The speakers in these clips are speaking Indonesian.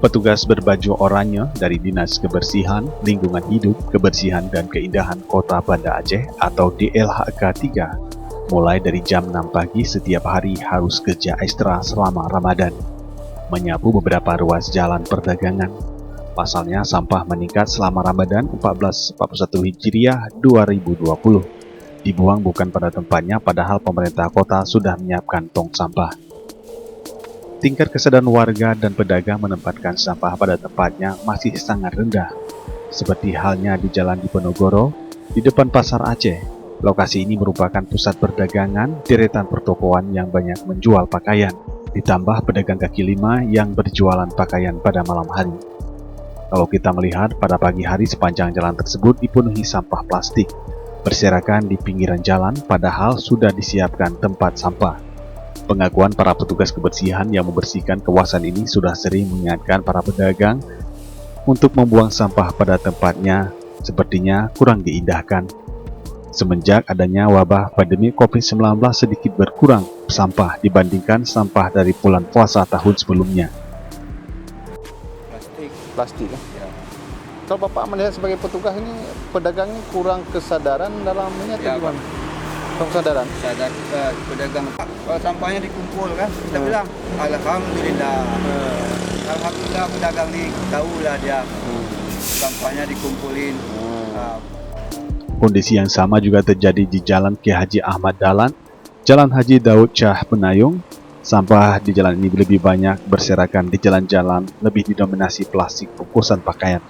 Petugas berbaju oranye dari Dinas Kebersihan, Lingkungan Hidup, Kebersihan dan Keindahan Kota Banda Aceh atau DLHK 3 mulai dari jam 6 pagi setiap hari harus kerja ekstra selama Ramadan, menyapu beberapa ruas jalan perdagangan. Pasalnya sampah meningkat selama Ramadan 1441 Hijriah 2020. Dibuang bukan pada tempatnya padahal pemerintah kota sudah menyiapkan tong sampah. Tingkat kesadaran warga dan pedagang menempatkan sampah pada tempatnya masih sangat rendah. Seperti halnya di Jalan Diponegoro, di depan Pasar Aceh. Lokasi ini merupakan pusat perdagangan, deretan pertokoan yang banyak menjual pakaian, ditambah pedagang kaki lima yang berjualan pakaian pada malam hari. Kalau kita melihat pada pagi hari sepanjang jalan tersebut dipenuhi sampah plastik, berserakan di pinggiran jalan padahal sudah disiapkan tempat sampah. Pengakuan para petugas kebersihan yang membersihkan kawasan ini sudah sering mengingatkan para pedagang untuk membuang sampah pada tempatnya, sepertinya kurang diindahkan. Semenjak adanya wabah pandemi COVID-19 sedikit berkurang sampah dibandingkan sampah dari bulan puasa tahun sebelumnya. Plastik ya. Kalau Bapak melihat sebagai petugas ini, pedagang ini kurang kesadaran dalam ini atau gimana? Kesadaran? Sadar pedagang. Kalau sampahnya dikumpul kan, kita bilang Alhamdulillah. Alhamdulillah pedagang ini tahulah dia sampahnya dikumpulin. Kondisi yang sama juga terjadi di Jalan Ki Haji Ahmad Dahlan, Jalan Haji Daud Shah Penayung. Sampah di jalan ini lebih banyak berserakan di jalan-jalan, lebih didominasi plastik bungkusan pakaian.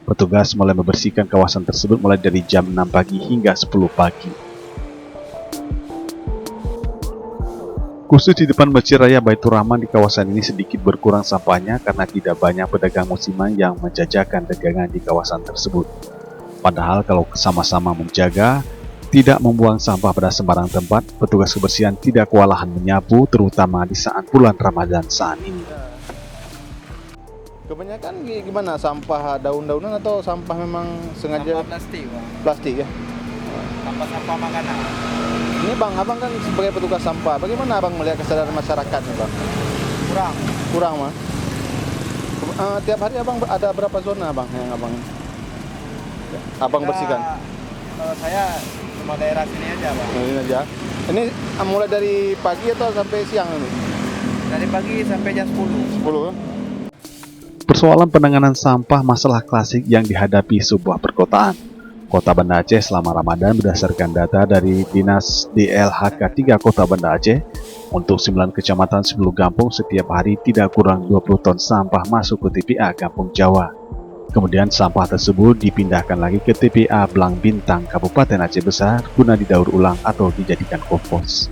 Petugas mulai membersihkan kawasan tersebut mulai dari jam 6 pagi hingga 10 pagi. Khusus di depan Masjid Raya Baitur Rahman di kawasan ini sedikit berkurang sampahnya karena tidak banyak pedagang musiman yang menjajakan dagangan di kawasan tersebut. Padahal kalau sama-sama menjaga, tidak membuang sampah pada sembarang tempat, petugas kebersihan tidak kewalahan menyapu terutama di saat bulan Ramadan saat ini. Kebanyakan gimana? Sampah daun-daunan atau sampah memang sengaja? Sampah plastik, Bang. Plastik ya? Sampah makanan. Ini Bang, Abang kan sebagai petugas sampah, bagaimana Abang melihat kesadaran masyarakat nih Bang? Kurang mah? Tiap hari Abang ada berapa zona Abang yang Abang bersihkan? Kalau saya cuma daerah sini aja Bang. Ini aja. Ini mulai dari pagi atau sampai siang ini? Dari pagi sampai jam 10. 10 kan? Persoalan penanganan sampah masalah klasik yang dihadapi sebuah perkotaan. Kota Banda Aceh selama Ramadan berdasarkan data dari Dinas DLHK 3 Kota Banda Aceh, untuk 9 kecamatan 10 kampung setiap hari tidak kurang 20 ton sampah masuk ke TPA Kampung Jawa. Kemudian sampah tersebut dipindahkan lagi ke TPA Blang Bintang Kabupaten Aceh Besar guna didaur ulang atau dijadikan kompos.